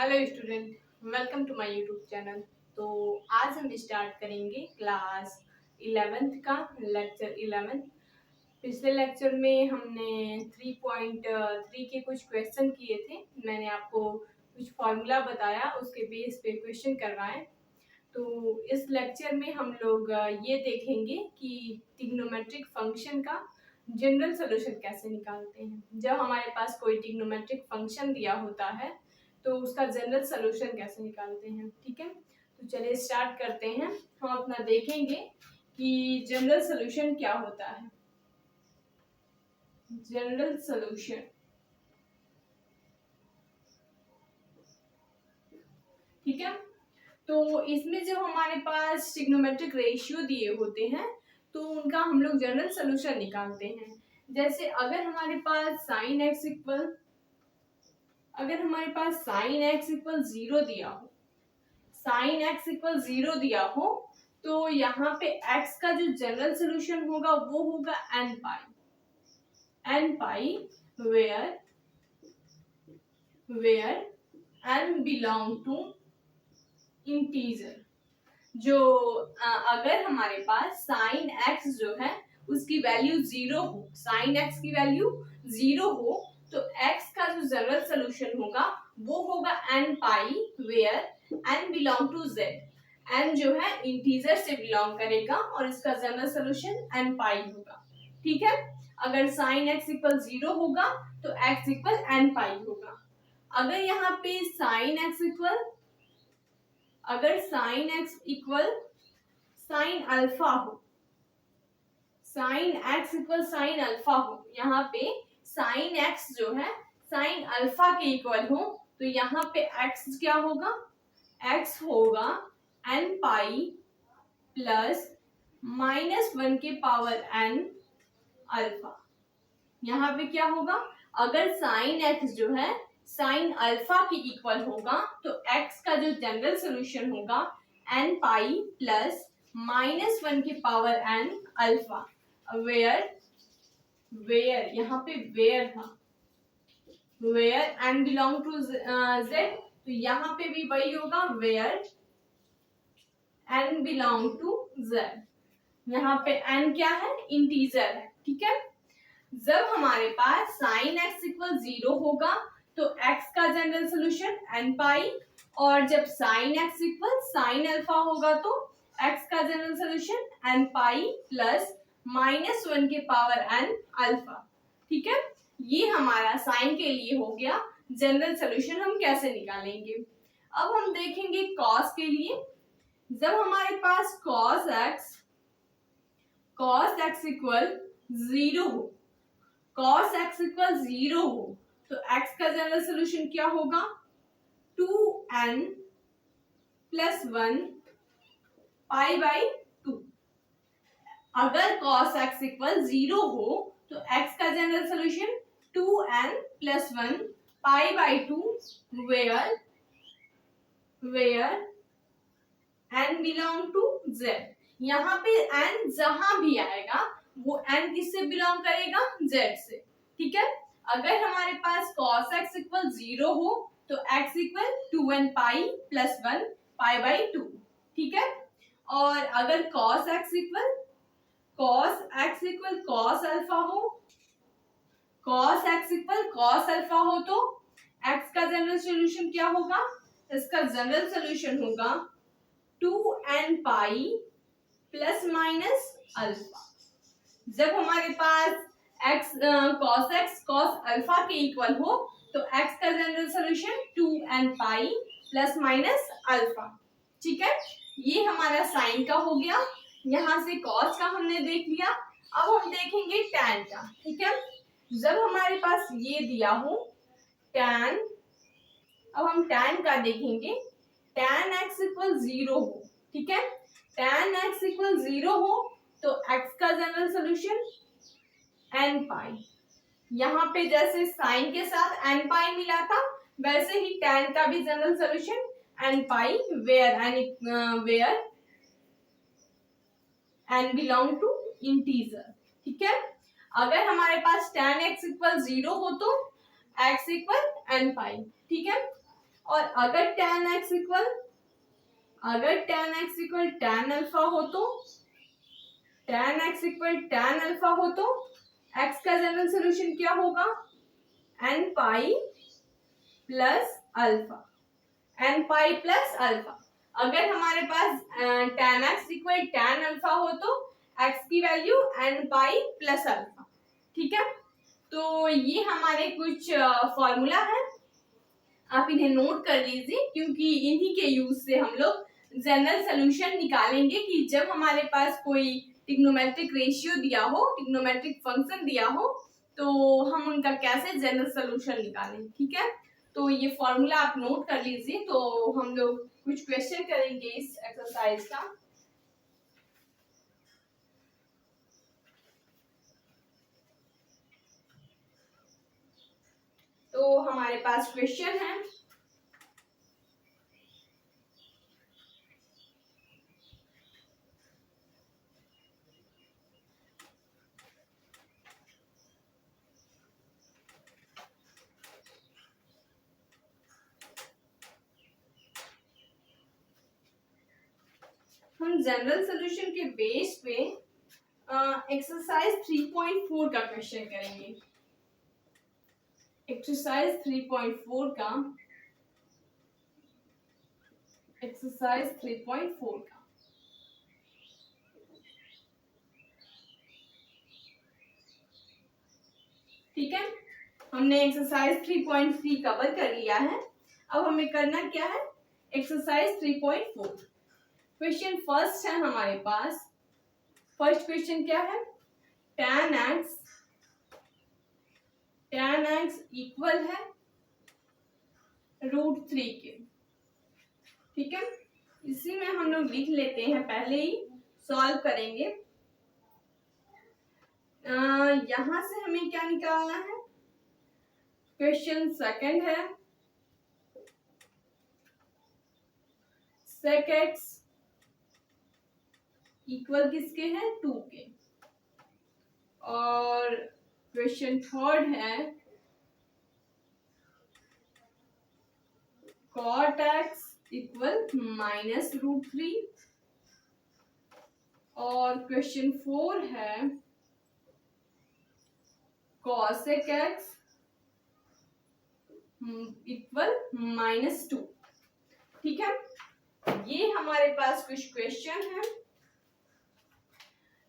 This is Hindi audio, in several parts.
Hello student, welcome to my YouTube channel. तो आज हम स्टार्ट करेंगे क्लास 11th का लेक्चर 11। पिछले लेक्चर में हमने 3.3 के कुछ क्वेश्चन किए थे। मैंने आपको कुछ फॉर्मूला बताया, उसके बेस पे क्वेश्चन करवाए। तो इस लेक्चर में हम लोग ये देखेंगे कि ट्रिग्नोमेट्रिक फंक्शन का जनरल सॉल्यूशन कैसे निकालते हैं। जब हमारे पास कोई ट्रिग्नोमेट्रिक फंक्शन दिया होता है तो उसका जनरल सॉल्यूशन कैसे निकालते हैं। ठीक है, तो चलिए स्टार्ट करते हैं। हम अपना देखेंगे कि जनरल सॉल्यूशन क्या होता है। जनरल सॉल्यूशन, ठीक है, तो इसमें जब हमारे पास ट्रिग्नोमेट्रिक रेशियो दिए होते हैं तो उनका हम लोग जनरल सॉल्यूशन निकालते हैं। जैसे अगर हमारे पास साइन एक्स इक्वल जीरो दिया हो, साइन एक्स इक्वल जीरो दिया हो, तो यहाँ पे x का जो जनरल सॉल्यूशन होगा वो होगा n pi where n belong to integer. जो अगर हमारे पास साइन x जो है उसकी वैल्यू जीरो हो, साइन x की वैल्यू जीरो हो, तो x का जो जनरल सॉल्यूशन होगा वो होगा n pi where n belong to z। n जो है इंटीजर से बिलोंग करेगा और इसका जनरल सॉल्यूशन n पाई होगा। ठीक है, अगर साइन x इक्वल जीरो होगा तो x इक्वल n पाई होगा। अगर यहाँ पे sine x equal sine alpha हो, sine x equal sine alpha हो, यहाँ पे साइन x जो है साइन अल्फा के इक्वल हो, तो यहाँ पे x क्या होगा, x होगा n पाई प्लस -1 के पावर n अल्फा। यहाँ पे क्या होगा, अगर साइन x जो है साइन अल्फा के इक्वल होगा तो x का जो जनरल सॉल्यूशन होगा n पाई प्लस -1 के पावर n अल्फा। वेयर यहाँ पे वेयर था, where n belong to z, तो यहाँ पे भी वही होगा, where n belong to z। यहाँ पे n क्या है, इंटीजर है। ठीक है, जब हमारे पास साइन x इक्वल जीरो होगा तो x का जनरल सॉल्यूशन n पाई, और जब sine x equal sine alpha होगा तो x का general solution n pi plus -1 के पावर n अल्फा। ठीक है, ये हमारा साइन के लिए हो गया। जनरल सॉल्यूशन हम कैसे निकालेंगे, अब हम देखेंगे कॉस के लिए। जब हमारे पास कॉस x इक्वल जीरो हो, cos x इक्वल जीरो हो, तो x का जनरल सॉल्यूशन क्या होगा, 2n प्लस 1 पाई बाई 2। अगर cos x इक्वल जीरो हो तो x का general solution 2n plus 1 pi by 2 where n belong to z। यहाँ पे n जहां भी आएगा वो n किससे बिलोंग करेगा, z से। ठीक है, अगर हमारे पास cos x इक्वल जीरो हो तो x equal 2n pi plus 1 pi by 2। ठीक है, और अगर cos x equal cos alpha हो, cos x equal cos alpha हो, तो x का जनरल सॉल्यूशन क्या होगा, इसका जनरल सॉल्यूशन होगा 2n pi plus minus alpha. जब हमारे पास cos अल्फा के इक्वल हो तो x का general solution 2n pi plus minus alpha. ठीक है, ये हमारा साइन का हो गया। यहाँ से cos का हमने देख लिया, अब हम देखेंगे tan का। ठीक है, जब हमारे पास ये दिया हो tan, अब हम tan का देखेंगे। tan x इक्वल जीरो हो, ठीक है, tan x इक्वल जीरो हो तो x का जनरल सॉल्यूशन n पाई। यहाँ पे जैसे साइन के साथ n पाई मिला था वैसे ही tan का भी general solution n pi where n belong to integer. ठीक है, अगर हमारे पास tan x इक्वल जीरो हो तो x इक्वल n पाई। ठीक है, और अगर tan x equal tan alpha हो तो tan x equal tan alpha हो तो x का जनरल सोल्यूशन क्या होगा, n pi plus alpha, n pi plus alpha. अगर हमारे पास tan x equal tan alpha हो तो x की value n pi plus alpha. ठीक है, तो ये हमारे कुछ फॉर्मूला है, आप इन्हें नोट कर लीजिए, क्योंकि इन्हीं के यूज से हम लोग जनरल सोल्यूशन निकालेंगे कि जब हमारे पास कोई ट्रिग्नोमेट्रिक रेशियो दिया हो, ट्रिग्नोमेट्रिक फंक्शन दिया हो, तो हम उनका कैसे जनरल सोल्यूशन निकालें। ठीक है, तो ये फॉर्मूला आप नोट कर लीजिए। तो हम लोग कुछ क्वेश्चन करेंगे इस एक्सरसाइज का। तो हमारे पास क्वेश्चन है, हम जनरल सोल्यूशन के बेस पे एक्सरसाइज 3.4 का क्वेश्चन करेंगे। एक्सरसाइज 3.4 का एक्सरसाइज 3.4 का ठीक है, हमने एक्सरसाइज 3.3 कवर कर लिया है। अब हमें करना क्या है, एक्सरसाइज 3.4। क्वेश्चन फर्स्ट है हमारे पास। फर्स्ट क्वेश्चन क्या है, tan x इक्वल है √3 के। ठीक है, इसी में हम लोग लिख लेते हैं, पहले ही सॉल्व करेंगे। यहां से हमें क्या निकालना है, क्वेश्चन सेकंड है, sec x इक्वल किसके है, 2 के। और क्वेश्चन थर्ड है cot x इक्वल -√3। और क्वेश्चन 4 है cosec x इक्वल -2। ठीक है, ये हमारे पास कुछ क्वेश्चन है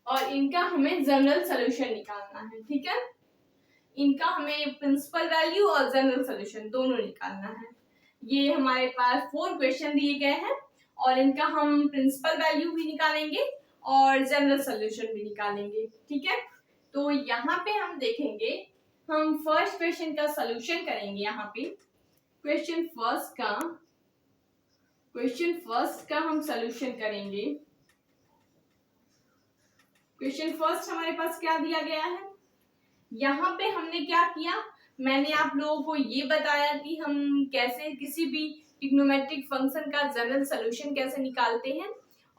और इनका हमें जनरल सोल्यूशन निकालना है। ठीक है, इनका हमें प्रिंसिपल वैल्यू और जनरल सोल्यूशन दोनों निकालना है। ये हमारे पास 4 क्वेश्चन दिए गए हैं और इनका हम प्रिंसिपल वैल्यू भी निकालेंगे और जनरल सोल्यूशन भी निकालेंगे। ठीक है, तो यहाँ पे हम देखेंगे, हम फर्स्ट क्वेश्चन का सोल्यूशन करेंगे। यहाँ पे क्वेश्चन फर्स्ट का हम सोल्यूशन करेंगे। क्वेश्चन फर्स्ट हमारे पास क्या दिया गया है, यहाँ पे हमने क्या किया, मैंने आप लोगों को ये बताया कि हम कैसे किसी भी ट्रिग्नोमेट्रिक फंक्शन का जनरल सोल्यूशन कैसे निकालते हैं।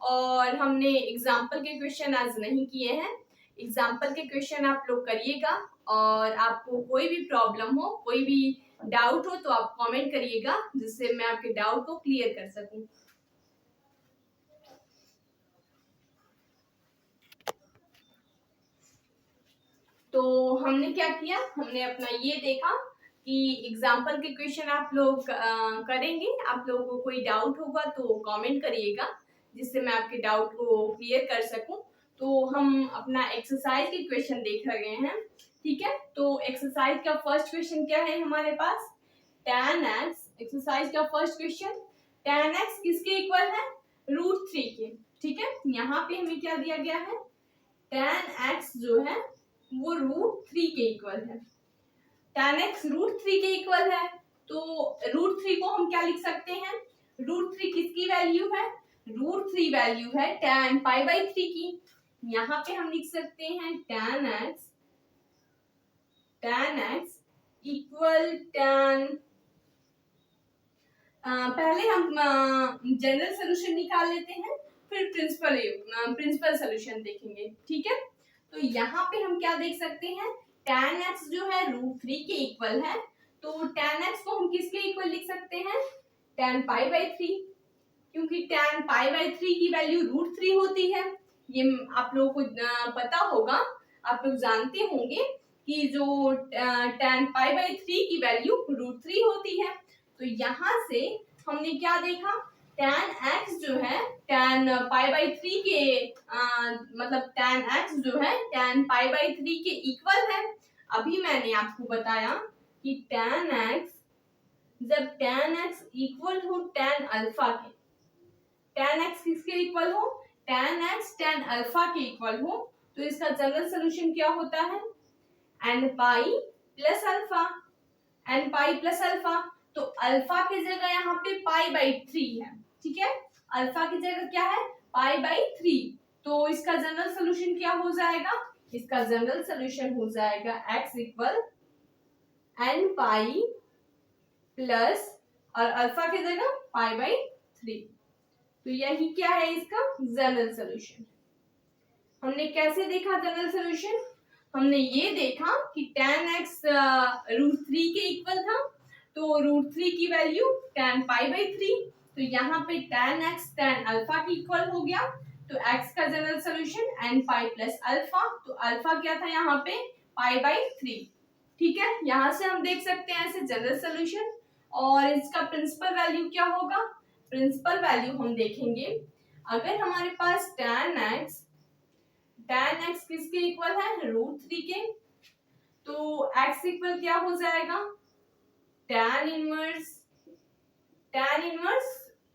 और हमने एग्जाम्पल के क्वेश्चन आज नहीं किए हैं। एग्जाम्पल के क्वेश्चन आप लोग करिएगा, और आपको कोई भी प्रॉब्लम हो, कोई भी डाउट हो तो आप कमेंट करिएगा, जिससे मैं आपके डाउट को क्लियर कर सकूं। तो हमने क्या किया, हमने अपना ये देखा कि एग्जाम्पल के क्वेश्चन आप लोग करेंगे। आप लोगों को कोई डाउट होगा तो कमेंट करिएगा, जिससे मैं आपके डाउट को क्लियर कर सकूं। तो हम अपना एक्सरसाइज के क्वेश्चन देख रहे हैं। ठीक है, तो एक्सरसाइज का फर्स्ट क्वेश्चन क्या है हमारे पास, tan x। एक्सरसाइज का फर्स्ट क्वेश्चन, tan x किसके इक्वल है, √3 के। ठीक है, यहाँ पे हमें क्या दिया गया है, tan x जो है वो √3 के इक्वल है। tan x √3 के इक्वल है, तो √3 को हम क्या लिख सकते हैं, √3 किसकी वैल्यू है, √3 वैल्यू है tan π/3 की। यहाँ पे हम लिख सकते हैं tan x इक्वल tan, पहले हम जनरल सोल्यूशन निकाल लेते हैं, फिर प्रिंसिपल सोल्यूशन देखेंगे। ठीक है, तो यहाँ पे हम क्या देख सकते हैं, tan x जो है √3 के इक्वल है, तो tan x को हम किसके इक्वल लिख सकते हैं, tan पाई बाई 3, क्योंकि tan पाई बाई 3 की वैल्यू √3 होती है। ये आप लोगों को पता होगा, आप लोग जानते होंगे कि जो tan पाई बाई 3 की वैल्यू √3 होती है। तो यहाँ से हमने क्या देखा, tan x जो है tan पाई बाई 3 के मतलब tan x जो है tan पाई बाई 3 के इक्वल है। अभी मैंने आपको बताया कि tan x, जब tan x इक्वल हो tan अल्फा के, tan x किसके इक्वल हो, tan x tan अल्फा के इक्वल हो, तो इसका जनरल सोल्यूशन क्या होता है, n pi plus alpha, n pi plus alpha. तो अल्फा की जगह यहाँ पे पाई बाई 3 है, ठीक है, अल्फा की जगह क्या है, पाई बाई 3। तो इसका जनरल सोल्यूशन क्या हो जाएगा, इसका जनरल सोल्यूशन हो जाएगा x equal n pi plus और अल्फा की जगह पाई बाई 3। तो यही क्या है इसका जनरल सोल्यूशन। हमने कैसे देखा जनरल सोल्यूशन, हमने ये देखा कि tan x √3 के इक्वल था, तो √3 की वैल्यू tan पाई बाई 3, तो यहाँ पे tan x tan अल्फा के इक्वल हो गया। तो x का general solution n pi plus alpha, तो अल्फा क्या था यहाँ पे पाई बाई 3, ठीक है। यहाँ से हम देख सकते हैं ऐसे जनरल सोल्यूशन। और इसका प्रिंसिपल वैल्यू क्या होगा, प्रिंसिपल वैल्यू हम देखेंगे, अगर हमारे पास tan x किसके इक्वल है, √3 के, तो x इक्वल क्या हो जाएगा, tan इनवर्स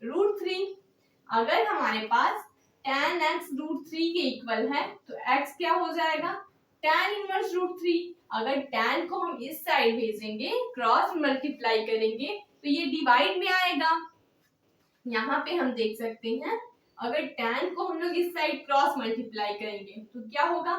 √3। अगर हमारे पास tan x √3 के इक्वल है तो x क्या हो जाएगा, tan इनवर्स √3। अगर tan को हम इस साइड भेजेंगे, क्रॉस मल्टीप्लाई करेंगे, तो ये डिवाइड में आएगा। यहाँ पे हम देख सकते हैं, अगर tan को हम लोग इस साइड क्रॉस मल्टीप्लाई करेंगे तो क्या होगा,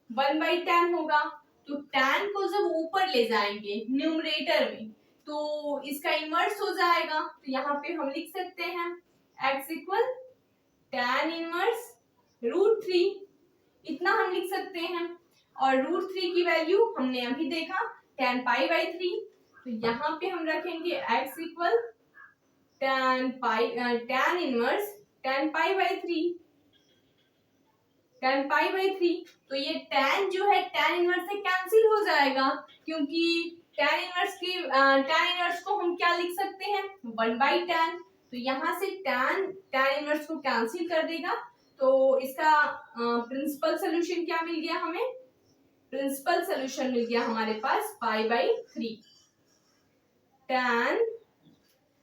1/tan होगा। तो tan को जब ऊपर ले जाएंगे न्यूमरेटर में, तो इसका इनवर्स हो जाएगा। तो यहाँ पे हम लिख सकते हैं x इक्वल tan इनवर्स √3, इतना हम लिख सकते हैं। और √3 की वैल्यू हमने अभी देखा tan पाई बाई 3, तो यहाँ पे हम रखेंगे x equal tan inverse tan pi by 3, tan pi by 3। तो ये tan जो है tan इनवर्स से कैंसिल हो जाएगा, क्योंकि tan इनवर्स को हम क्या लिख सकते हैं, 1/tan। तो यहाँ से tan इनवर्स को कैंसिल कर देगा। तो इसका प्रिंसिपल सोल्यूशन क्या मिल गया हमें, प्रिंसिपल सोल्यूशन मिल गया हमारे पास पाई बाई 3।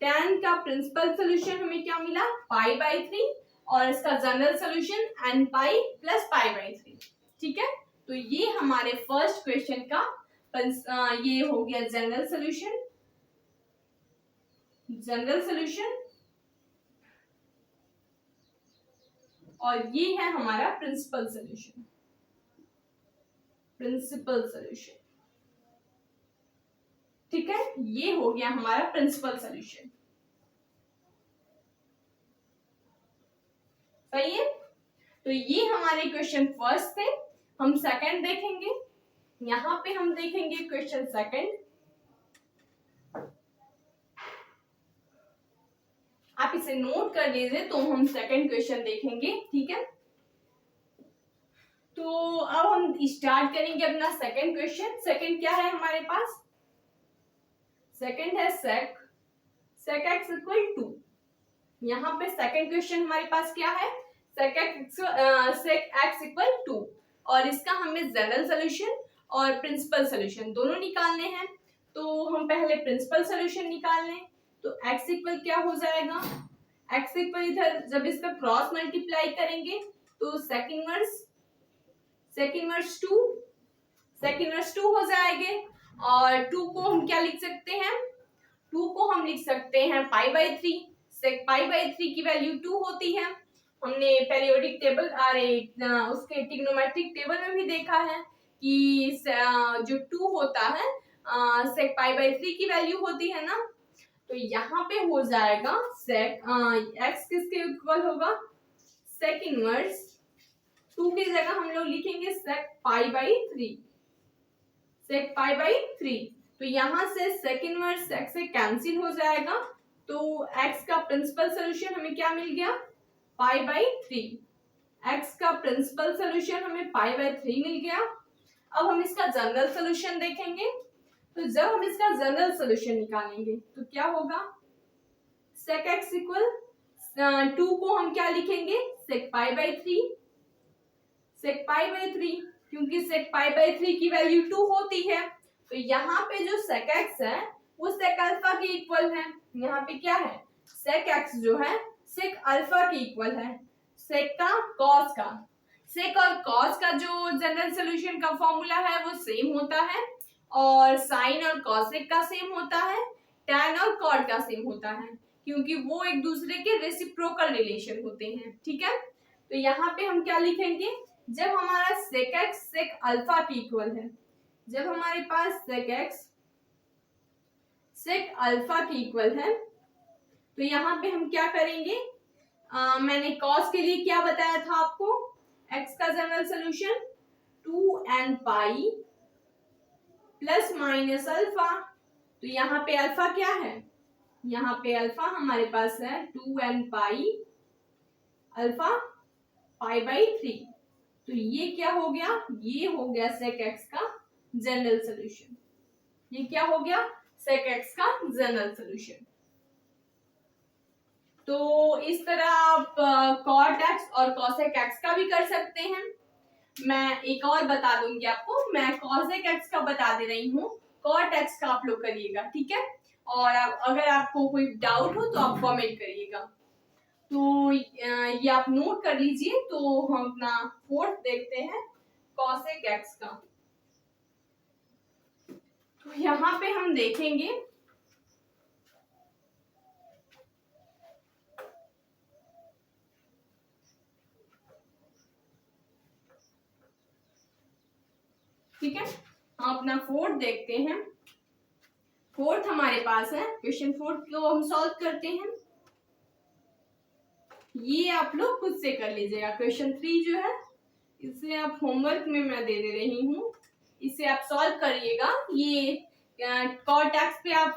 tan का प्रिंसिपल सोल्यूशन हमें क्या मिला, पाई बाई 3, और इसका general solution n pi plus pi by 3, ठीक है। तो ये हमारे फर्स्ट क्वेश्चन का ये हो गया जनरल सोल्यूशन, और ये है हमारा प्रिंसिपल सोल्यूशन। ठीक है, ये हो गया हमारा प्रिंसिपल सोल्यूशन, सही है। तो ये हमारे क्वेश्चन फर्स्ट थे। हम सेकंड देखेंगे, यहाँ पे हम देखेंगे क्वेश्चन सेकंड। आप इसे नोट कर लीजिए, तो हम सेकंड क्वेश्चन देखेंगे, ठीक है। तो अब हम स्टार्ट करेंगे अपना सेकंड क्वेश्चन। सेकंड क्या है हमारे पास, सेकंड है sec x इक्वल 2। यहाँ पे सेकंड क्वेश्चन हमारे पास क्या है, sec x इक्वल 2, और इसका हमें जनरल सोल्यूशन और प्रिंसिपल सोल्यूशन दोनों निकालने हैं। तो हम पहले प्रिंसिपल सोल्यूशन निकाल लें। तो x इक्वल क्या हो जाएगा, x इक्वल इधर जब इसका क्रॉस मल्टीप्लाई करेंगे तो sec इनवर्स 2 हो जाएंगे। और 2 को हम क्या लिख सकते हैं, 2 को हम लिख सकते हैं pi by 3। sec pi by 3 की वैल्यू 2 होती है। हमने पेरियोडिक टेबल उसके ट्रिग्नोमेट्रिक टेबल में भी देखा है कि जो 2 होता है sec पाई बाई 3 की वैल्यू होती है ना। तो यहाँ पे हो जाएगा sec x किसके इक्वल होगा, sec इनवर्स 2 की जगह हम लोग लिखेंगे sec पाई बाई 3। तो यहाँ से sec इनवर्स x से कैंसिल हो जाएगा, तो x का प्रिंसिपल सोल्यूशन हमें क्या मिल गया, π/3। x का प्रिंसिपल सोल्यूशन हमें π/3 मिल गया। अब हम इसका जनरल सोल्यूशन देखेंगे। तो जब हम इसका जनरल सोल्यूशन निकालेंगे तो क्या होगा, sec x इक्वल 2 को हम क्या लिखेंगे, sec π/3। sec π/3 क्योंकि sec π/3 की वैल्यू 2 होती है, तो यहाँ पे जो sec x है वो sec अल्फा के इक्वल है। यहाँ पे क्या है, sec x जो है sec अल्फा के इक्वल है, sec का cos का। sec और cos का जो जनरल सोल्यूशन का फॉर्मूला है वो सेम होता है, और sin और cosec का सेम होता है, tan और cot का सेम होता है, क्योंकि वो एक दूसरे के रेसिप्रोकल रिलेशन होते हैं। ठीक है, तो यहाँ पे हम क्या लिखेंगे, जब हमारा sec x sec अल्फा के इक्वल है, जब हमारे पास sec x sec अल्फा के इक्वल है, तो यहाँ पे हम क्या करेंगे, मैंने cos के लिए क्या बताया था आपको, x का general solution 2n pi plus minus alpha. तो यहाँ पे अल्फा क्या है, यहाँ पे अल्फा हमारे पास है 2n पाई अल्फा π/3। तो ये क्या हो गया, ये हो गया sec x का जनरल सोल्यूशन। ये क्या हो गया, sec x का जनरल सोल्यूशन। तो इस तरह आप cot x और cosec x का भी कर सकते हैं। मैं एक और बता दूंगी आपको, मैं cosec x का बता दे रही हूँ, cot x का आप लोग करिएगा। ठीक है, और अगर आपको कोई डाउट हो तो आप कमेंट करिएगा। तो ये आप नोट कर लीजिए। तो हम अपना फोर्थ देखते हैं cosec x का। तो यहाँ पे हम देखेंगे ठीक है, हम अपना फोर्थ देखते हैं। फोर्थ हमारे पास है, क्वेश्चन फोर्थ को हम सॉल्व करते हैं। ये आप लोग खुद से कर लीजिएगा। क्वेश्चन 3 जो है इसे आप होमवर्क में मैं दे रही हूँ, इसे आप सॉल्व करिएगा। ये cot x पे आप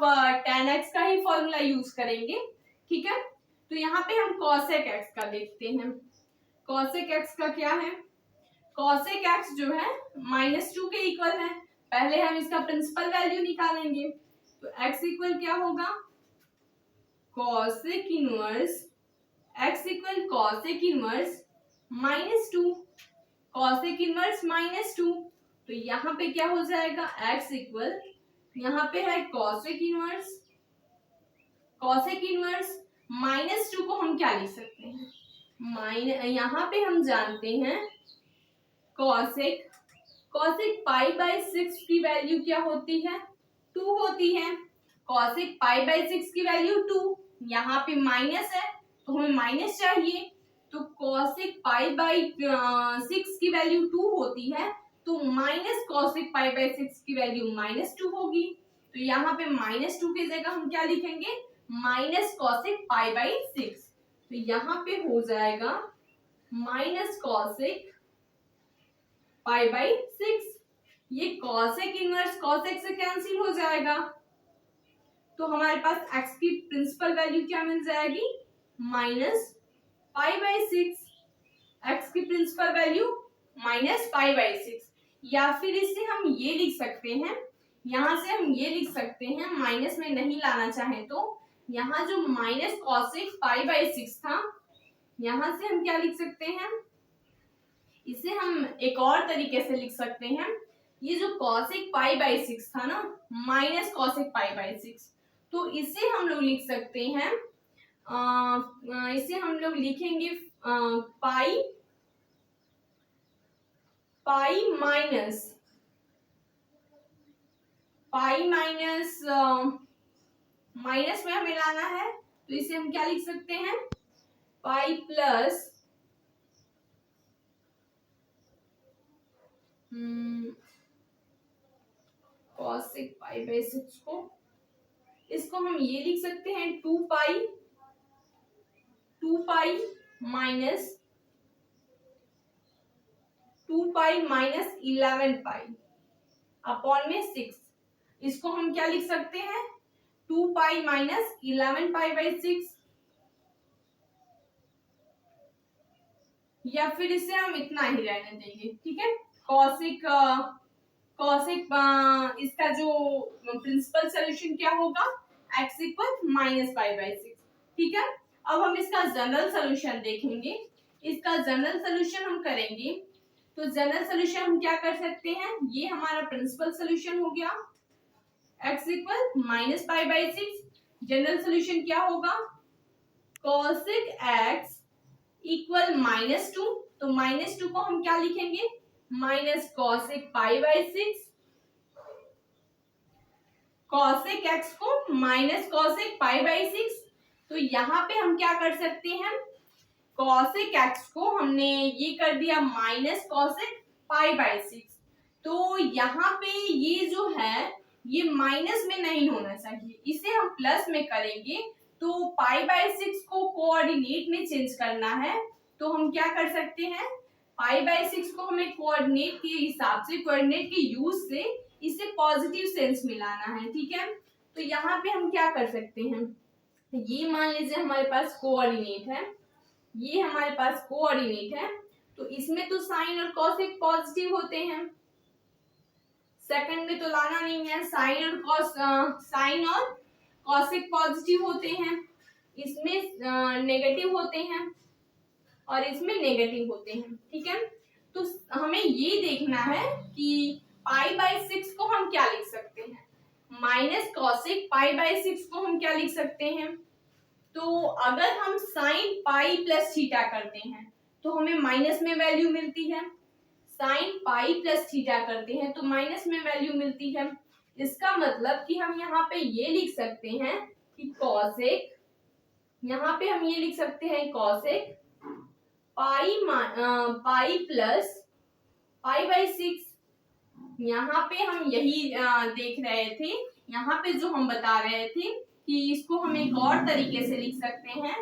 tan x का ही फॉर्मूला यूज करेंगे। ठीक है, तो यहाँ पे हम cosec x का देखते हैं। cosec x का क्या है, cosec x जो है -2 के इक्वल है। पहले हम इसका प्रिंसिपल वैल्यू निकालेंगे, तो x इक्वल क्या होगा, cosec inverse x equal cosec inverse -2, cosec inverse -2। तो यहाँ पे क्या हो जाएगा, x इक्वल, यहाँ पे है cosec इनवर्स -2 को हम क्या लिख सकते हैं, यहाँ पे हम जानते हैं cosec π/6 की वैल्यू क्या होती है, 2 होती है। cosec π/6 की वैल्यू 2, यहाँ पे माइनस है तो हमें माइनस चाहिए, तो cosec π/6 की वैल्यू 2 होती है, तो माइनस cosec π/6 की वैल्यू -2 होगी। तो यहाँ पे -2 की जगह हम क्या लिखेंगे, माइनस cosec π/6। तो यहाँ पे हो जाएगा माइनस cosec π/6। ये cosec इनवर्स cosec से कैंसिल हो जाएगा, तो हमारे पास x की प्रिंसिपल वैल्यू क्या मिल जाएगी, -π/6। x की प्रिंसिपल वैल्यू -π/6। या फिर इसे हम ये लिख सकते हैं, यहाँ से हम ये लिख सकते हैं, माइनस में नहीं लाना चाहे तो यहाँ जो माइनस cosec π/6 था, यहाँ से हम क्या लिख सकते हैं, इसे हम एक और तरीके से लिख सकते हैं। ये जो cosec π/6 था ना, माइनस cosec π/6, तो इसे हम लोग लिख सकते हैं, इसे हम लोग लिखेंगे पाई माइनस माइनस में हमें लाना है, तो इसे हम क्या लिख सकते हैं, पाई प्लस cosec π/6 को, इसको हम ये लिख सकते हैं 2 पाई माइनस 11 पाई अपॉन में 6। इसको हम क्या लिख सकते हैं 2 पाई माइनस 11 पाई बाई 6, या फिर इसे हम इतना ही रहने देंगे, ठीक है। कॉसिक इसका जो प्रिंसिपल सोल्यूशन क्या होगा x equal minus pi by 6, ठीक है। अब हम इसका जनरल सोल्यूशन देखेंगे। इसका जनरल सोल्यूशन हम करेंगे तो जनरल सोल्यूशन हम क्या कर सकते हैं, ये हमारा प्रिंसिपल सोल्यूशन हो गया x equal minus pi by 6। General solution क्या होगा cosec x इक्वल -2, तो -2 को हम क्या लिखेंगे minus cosec pi by 6, cosec x को माइनस cosec पाई बाई 6। तो यहाँ पे हम क्या कर सकते हैं cosec x को हमने ये कर दिया माइनस cosec पाई बाई 6, तो यहाँ पे ये जो है ये माइनस में नहीं होना चाहिए, इसे हम प्लस में करेंगे। तो पाई बाई 6 को कोऑर्डिनेट में चेंज करना है, तो हम क्या कर सकते हैं पाई बाई 6 को हमें कोऑर्डिनेट के हिसाब से, कोऑर्डिनेट के यूज से इसे पॉजिटिव सेंस में लाना है, ठीक है। तो यहाँ पे हम क्या कर सकते हैं, ये मान लीजिए हमारे पास कोऑर्डिनेट है, ये हमारे पास कोऑर्डिनेट है, तो इसमें तो साइन और कॉसेक पॉजिटिव होते हैं, सेकंड में तो लाना नहीं है, साइन और कॉसेक पॉजिटिव होते हैं, इसमें नेगेटिव होते हैं और इसमें नेगेटिव होते हैं, ठीक है। तो हमें ये देखना है कि पाई बाई 6 को हम क्या लिख सकते हैं, माइनस कॉसेक पाई बाई 6 को हम क्या लिख सकते हैं। तो अगर हम साइन पाई प्लस थीटा करते हैं तो हमें माइनस में वैल्यू मिलती है, साइन पाई प्लस थीटा करते हैं तो माइनस में वैल्यू मिलती है। इसका मतलब कि हम यहाँ पे ये लिख सकते हैं कि कॉसेक, यहाँ पे हम ये लिख सकते हैं cosec pi plus pi by 6। यहाँ पे हम यही देख रहे थे, यहाँ पे जो हम बता रहे थे कि इसको हम एक और तरीके से लिख सकते हैं,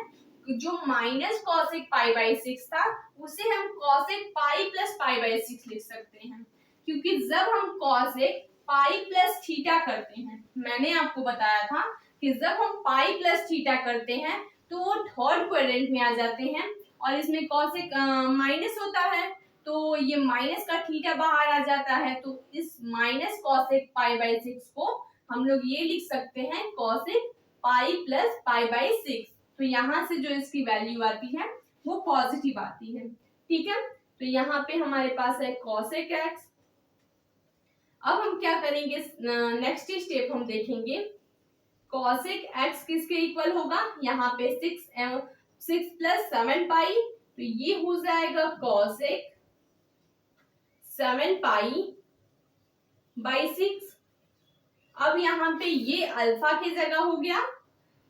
जो माइनस कॉसेक पाई बाई 6 था उसे हम cosec pi plus pi by 6 लिख सकते हैं, क्योंकि जब हम कॉसेक पाई प्लस थीटा करते हैं, मैंने आपको बताया था कि जब हम पाई प्लस थीटा करते हैं तो वो थर्ड क्वाड्रेंट में आ जाते हैं और इसमें कॉसेक माइनस होता है, तो ये माइनस का थीटा बाहर आ जाता है, तो इस माइनस कॉसेक पाई बाई 6 को हम लोग ये लिख सकते हैं cosec pi plus pi by 6। तो यहाँ से जो इसकी वैल्यू आती है वो पॉजिटिव आती है, ठीक है। तो यहाँ पे हमारे पास है कॉसेक एक्स। अब हम क्या करेंगे, नेक्स्ट स्टेप हम देखेंगे कॉसेक एक्स किसके इक्वल होगा, यहाँ पे 6 प्लस 7 पाई, तो ये हो जाएगा कॉसेक 7 पाई बाई 6। अब यहाँ पे ये अल्फा की जगह हो गया,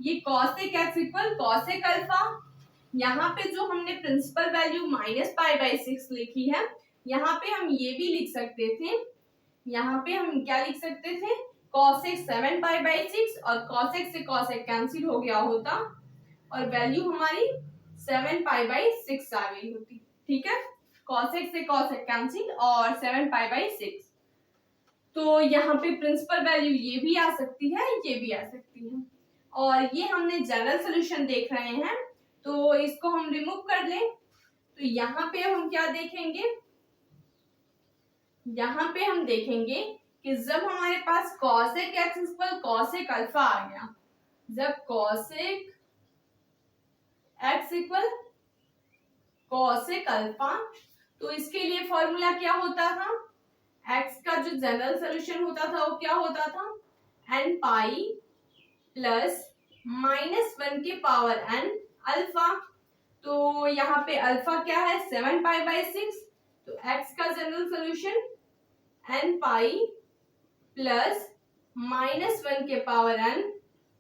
ये cosec x equal cosec alpha. यहाँ पे जो हमने principal value minus pi by 6 लिखी है, यहाँ पे हम ये भी लिख सकते थे, यहाँ पे हम क्या लिख सकते थे कॉसेक 7 पाई बाई 6, और कॉसेक से कॉसेक कैंसिल हो गया होता और वैल्यू हमारी 7 पाई बाई 6 आ गई होती, ठीक है। कॉसेक से कॉसेक कैंसिल और 7 पाई बाई 6। तो यहाँ पे प्रिंसिपल वैल्यू ये भी आ सकती है, ये भी आ सकती है, और ये हमने जनरल सोल्यूशन देख रहे हैं, तो इसको हम रिमूव कर लें। तो यहाँ पे हम क्या देखेंगे, यहाँ पे हम देखेंगे कि जब हमारे पास cosec x equal cosec alpha आ गया, जब cosec x equal cosec alpha, तो इसके लिए फॉर्मूला क्या होता था, एक्स का जो जनरल सोल्यूशन होता था वो क्या होता था एन पाई प्लस -1 के पावर एन अल्फा। तो यहाँ पे अल्फा क्या है 7 पाई बाई 6, तो एक्स का general solution n pi plus -1 के पावर एन,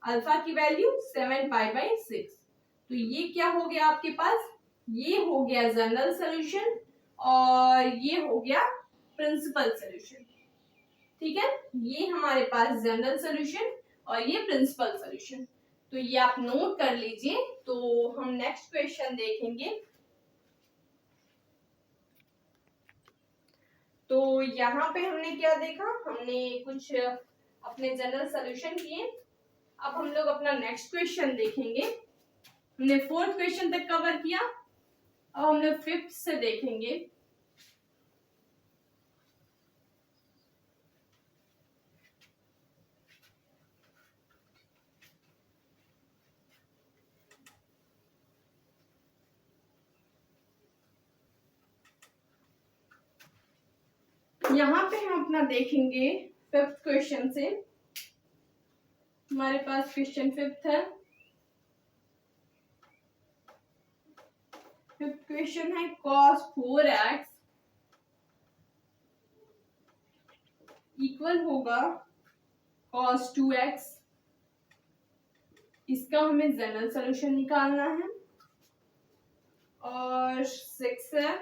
अल्फा की वैल्यू 7 पाई बाई 6। तो ये क्या हो गया आपके पास, ये हो गया जनरल सोल्यूशन और ये हो गया प्रिंसिपल सोल्यूशन, ठीक है। ये हमारे पास जनरल सोल्यूशन और ये प्रिंसिपल सोल्यूशन, तो ये आप नोट कर लीजिए। तो हम नेक्स्ट क्वेश्चन देखेंगे। तो यहाँ पे हमने क्या देखा, हमने कुछ अपने जनरल सॉल्यूशन किए। अब हम लोग अपना नेक्स्ट क्वेश्चन देखेंगे। हमने 4th क्वेश्चन तक कवर किया, अब हम लोग 5th से देखेंगे। यहाँ पे हम अपना देखेंगे 5th क्वेश्चन से। हमारे पास क्वेश्चन 5th है। 5th क्वेश्चन है cos 4x इक्वल होगा cos 2x। इसका हमें जनरल सॉल्यूशन निकालना है। और 6 है,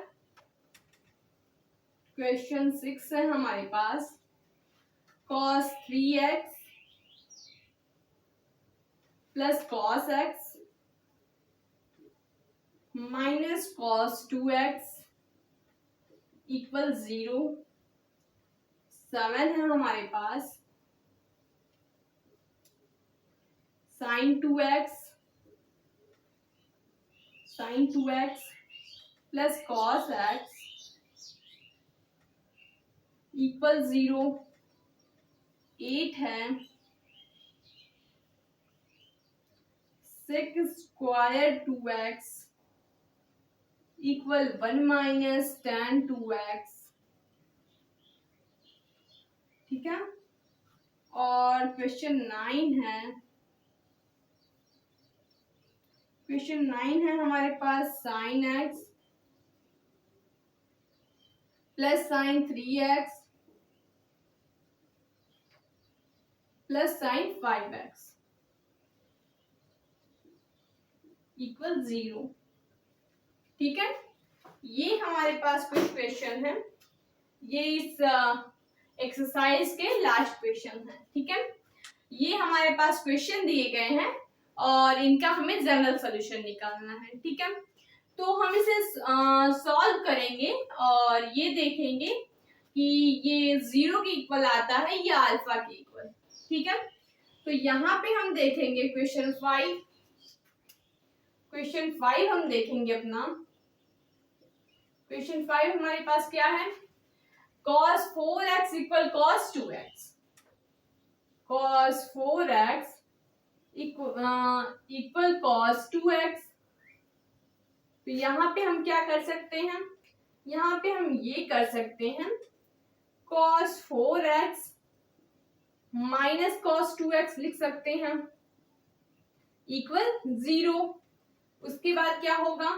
क्वेश्चन 6 है हमारे पास cos 3x plus cos x minus cos 2x equal 0। 7 है हमारे पास sin 2x plus cos x equal 0। 8 है 6 square 2x equal 1 minus tan 2x। ठीक है। और क्वेश्चन 9 है। क्वेश्चन 9 है हमारे पास sin x plus sin 3x plus sin 5x equal 0। ठीक है, ये हमारे पास कुछ क्वेश्चन है। ये इस एक्सरसाइज के लास्ट क्वेश्चन है। ठीक है, ये हमारे पास क्वेश्चन दिए गए हैं और इनका हमें जनरल सॉल्यूशन निकालना है। ठीक है, तो हम इसे सॉल्व करेंगे और ये देखेंगे कि ये 0 के इक्वल आता है या अल्फा के इक्वल। ठीक है, तो यहाँ पे हम देखेंगे क्वेश्चन 5। क्वेश्चन 5 हम देखेंगे अपना। क्वेश्चन 5 हमारे पास क्या है? cos 4x equal cos 2x। cos 4x equal cos 2x। तो यहाँ पे हम क्या कर सकते हैं? यहाँ पे हम ये कर सकते हैं cos 4x minus cos 2x लिख सकते हैं इक्वल 0। उसके बाद क्या होगा?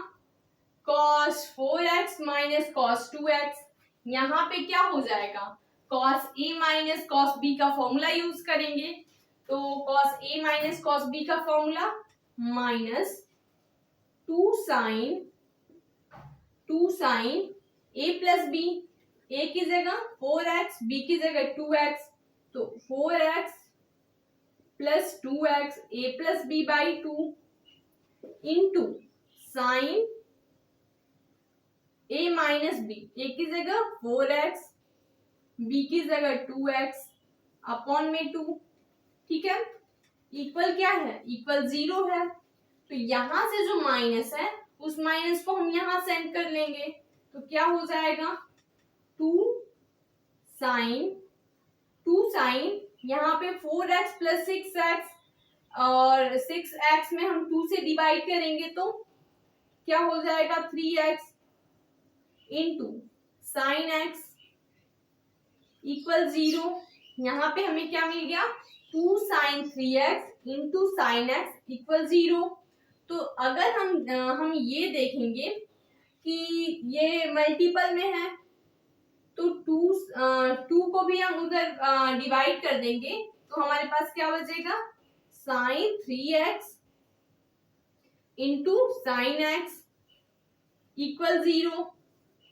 cos 4x minus cos 2x। यहाँ पे क्या हो जाएगा? cos a minus cos b का फॉर्मूला यूज करेंगे। तो cos a minus cos b का formula minus 2 sine a plus b। a की जगह 4x, b की जगह 2x, तो 4x plus 2x a plus b by 2 into sine a minus b। a की जगह 4x, b की जगह 2x अपॉन में 2। ठीक है, इक्वल क्या है? इक्वल 0 है। तो यहां से जो माइनस है उस माइनस को हम यहां सेंड कर लेंगे। तो क्या हो जाएगा? 2 साइन यहाँ पे 4x प्लस 6x और 6x में हम 2 से डिवाइड करेंगे तो क्या हो जाएगा? 3x into sine x equal 0। यहाँ पे हमें क्या मिल गया? 2 sine 3x into sine x equal 0। तो अगर हम ये देखेंगे कि ये मल्टीपल में है तो 2 को भी हम उधर डिवाइड कर देंगे तो हमारे पास क्या बचेगा? Sine 3x into sine x equal 0।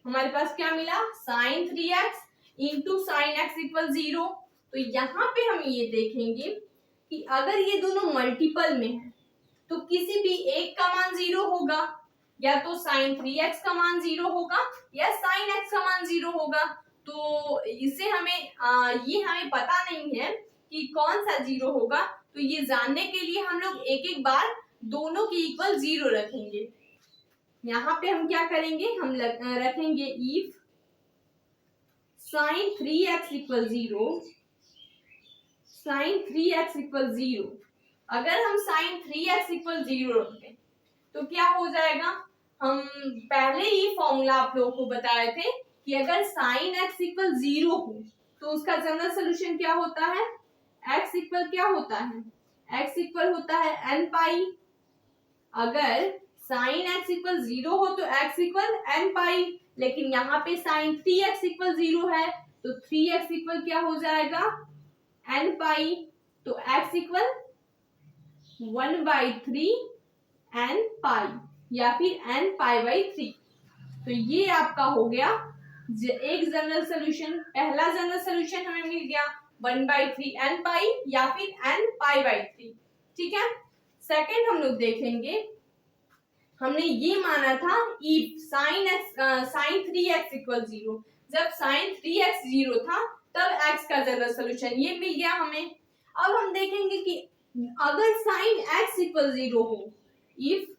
हमारे पास क्या मिला? Sine 3x into sine x equal 0। तो यहाँ पे हम ये देखेंगे कि अगर ये दोनों मल्टीपल में है तो किसी भी एक का मान 0 होगा, या तो साइन 3x का मान 0 होगा या साइन x का मान 0 होगा। तो इसे हमें ये हमें पता नहीं है कि कौन सा 0 होगा, तो ये जानने के लिए हम लोग एक एक बार दोनों के इक्वल 0 रखेंगे। यहाँ पे हम क्या करेंगे, हम रखेंगे if sin 3x equal 0, sin 3x equal 0। अगर हम sin 3x इक्वल 0 रखें तो क्या हो जाएगा, हम पहले ही फॉर्मूला आप लोगों को बताए थे कि अगर sin x इक्वल 0 हो तो उसका जनरल सोल्यूशन क्या होता है, x इक्वल क्या होता है, x इक्वल होता है n पाई। अगर sin x इक्वल 0 हो तो x इक्वल n पाई, लेकिन यहाँ पे sin 3x इक्वल 0 है तो 3x इक्वल क्या हो जाएगा, n पाई। तो x इक्वल 1/3 n पाई या फिर n पाई बाई 3। तो ये आपका हो गया एक जनरल सोल्यूशन। पहला जनरल सोल्यूशन हमें मिल गया 1/3 n पाई या फिर n पाई बाई 3। ठीक है, सेकंड हम लोग देखेंगे, हमने ये माना था इफ sin 3x इक्वल 0, जब sin 3x 0 था तब x का जनरल सोल्यूशन ये मिल गया हमें। अब हम देखेंगे कि अगर sin x इक्वल 0 हो, इफ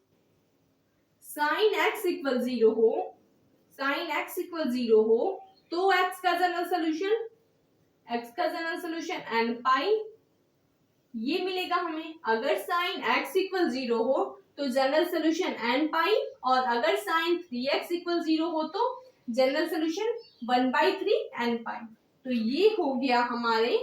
sin x इक्वल 0 हो, sin x इक्वल 0 हो तो x का जनरल सोल्यूशन, x का जनरल सोल्यूशन n पाई ये मिलेगा हमें। अगर sin x इक्वल 0 हो तो जनरल सोल्यूशन n पाई, और अगर sin 3x इक्वल 0 हो तो जनरल सोल्यूशन 1/3 n पाई। तो ये हो गया हमारे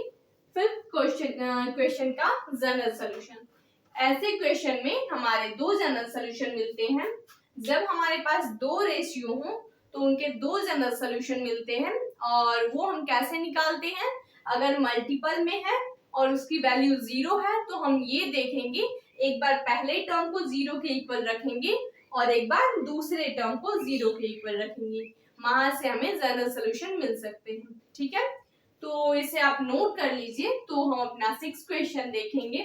फिफ्थ क्वेश्चन का जनरल सोल्यूशन। ऐसे क्वेश्चन में हमारे दो जनरल सोल्यूशन मिलते हैं। जब हमारे पास दो रेशियो हो तो उनके दो जनरल सोल्यूशन मिलते हैं, और वो हम कैसे निकालते हैं, अगर मल्टीपल में है और उसकी वैल्यू 0 है तो हम ये देखेंगे, एक बार पहले टर्म को 0 के इक्वल रखेंगे और एक बार दूसरे टर्म को 0 के इक्वल रखेंगे, वहां से हमें जनरल सोल्यूशन मिल सकते हैं। ठीक है, तो इसे आप नोट कर लीजिए। तो हम अपना 6th क्वेश्चन देखेंगे।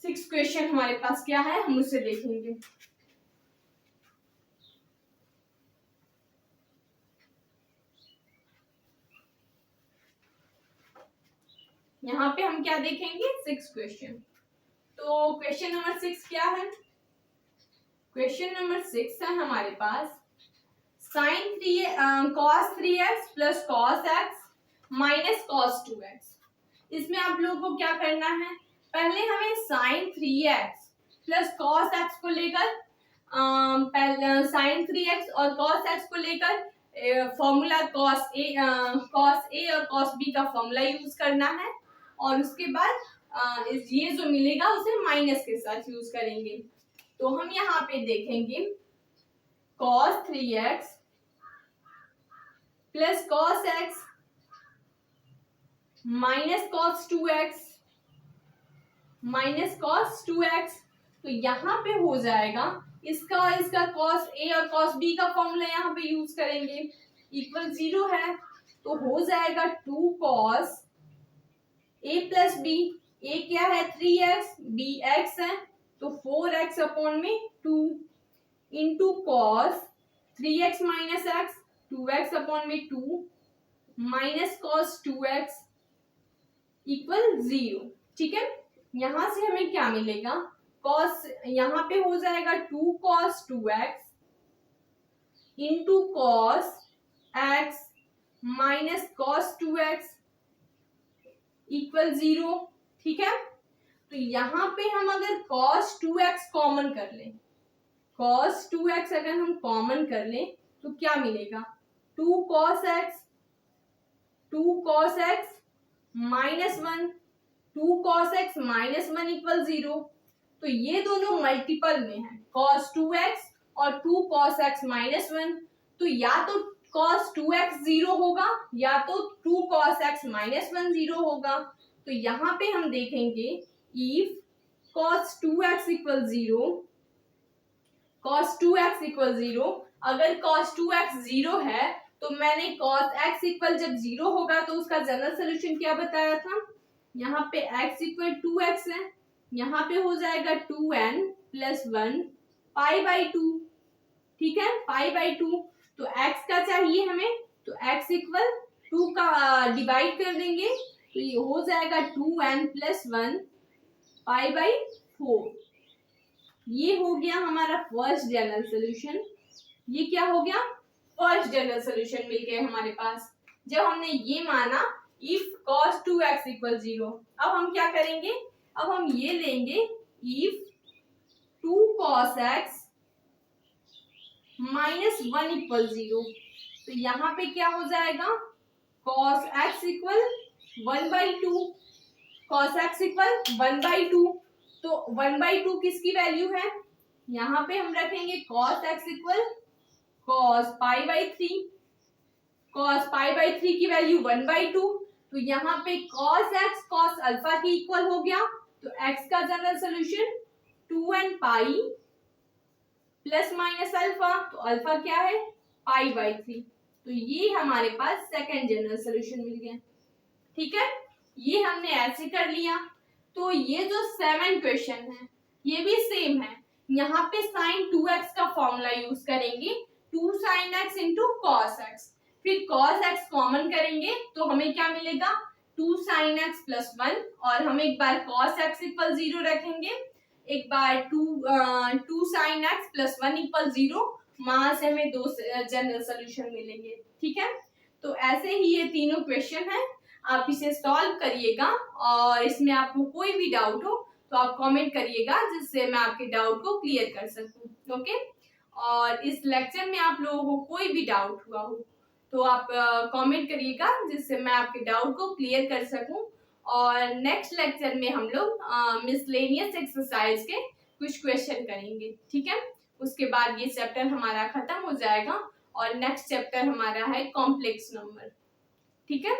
6th क्वेश्चन हमारे पास क्या है, हम उसे देखेंगे। यहाँ पे हम क्या देखेंगे, 6th क्वेश्चन। तो क्वेश्चन नंबर 6 क्या है, क्वेश्चन नंबर 6 है हमारे पास cos 3x plus cos x minus cos 2x। इसमें आप लोगों को क्या करना है, पहले हमें sin 3x plus cos x को लेकर sin 3x और cos x को लेकर फॉर्मूला cos a और cos b का फॉर्मूला यूज करना है, और उसके बाद ये जो मिलेगा उसे माइनस के साथ यूज करेंगे। तो हम यहाँ पे देखेंगे cos 3x plus cos x minus cos 2x minus cos 2x। तो यहाँ पे हो जाएगा इसका और इसका cos a और cos b का फॉर्मूला यहाँ पे यूज करेंगे, इक्वल 0 है तो हो जाएगा 2 cos a plus b। a क्या है 3x, b x है तो 4x अपॉन में 2 into cos 3x minus x 2x upon में 2 माइनस cos 2x इक्वल 0। ठीक है, यहां से हमें क्या मिलेगा, cos यहाँ पे हो जाएगा 2 cos 2x into cos x minus cos 2x equal 0। ठीक है, तो यहाँ पे हम अगर cos 2x कॉमन कर लें, cos 2x अगर हम कॉमन कर लें तो क्या मिलेगा, 2 cos x minus 1, 2 cos x minus 1 equal 0। तो ये दोनों मल्टीपल में है, cos 2x और 2 cos x माइनस 1। तो या तो cos 2x 0 होगा या तो 2 cos x माइनस 1 0 होगा। तो यहाँ पे हम देखेंगे if cos 2x equal 0, cos 2x equal 0, अगर cos 2x 0 है तो मैंने cos x इक्वल जब 0 होगा तो उसका जनरल सोल्यूशन क्या बताया था, यहाँ पे x इक्वल 2x है, यहाँ पे हो जाएगा 2n प्लस 1 पाई बाई 2। ठीक है, पाई बाई 2। तो x का चाहिए हमें, तो x इक्वल 2 का डिवाइड कर देंगे तो ये हो जाएगा 2n+1 π/4। ये हो गया हमारा फर्स्ट जनरल सोल्यूशन। ये क्या हो गया, फर्स्ट जनरल सोल्यूशन मिल गया हमारे पास जब हमने ये माना इफ cos 2x = 0। अब हम क्या करेंगे, अब हम ये लेंगे इफ 2 cos x -1 = 0। तो यहाँ पे क्या हो जाएगा, cos x = 1/2, cos x = 1/2। तो 1/2 किसकी वैल्यू है, यहाँ पे हम रखेंगे cos x = cos π/3। cos π/3 की वैल्यू 1/2। तो यहाँ पे cos x cos अल्फा के इक्वल हो गया। तो x का जनरल सोल्यूशन 2n पाई ± अल्फा। तो अल्फा क्या है, π/3। तो ये हमारे पास सेकंड जनरल सोल्यूशन मिल गया। ठीक है, ये हमने ऐसे कर लिया। तो ये जो 7 क्वेश्चन है ये भी सेम है। यहाँ पे sin 2x का फॉर्मूला यूज करेंगे, 2 sin x × cos x। फिर cos x कॉमन करेंगे तो हमें क्या मिलेगा, 2 sin x + 1। और हम एक बार cos x = 0 रखेंगे, एक बार 2 sin x + 1 = 0। वहां से हमें 2 जनरल सोल्यूशन मिलेंगे। ठीक है, तो ऐसे ही ये तीनों क्वेश्चन है, आप इसे सॉल्व करिएगा। और इसमें आपको कोई भी डाउट हो तो आप कमेंट करिएगा, जिससे मैं आपके डाउट को क्लियर कर सकूं। ओके, और इस लेक्चर में आप लोगों को कोई भी डाउट हुआ हो तो आप कमेंट करिएगा, जिससे मैं आपके डाउट को क्लियर कर सकूं। और नेक्स्ट लेक्चर में हम लोग मिसलेनियस एक्सरसाइज के कुछ क्वेश्चन करेंगे। ठीक है, उसके बाद ये चैप्टर हमारा खत्म हो जाएगा और नेक्स्ट चैप्टर हमारा है कॉम्प्लेक्स नंबर। ठीक है।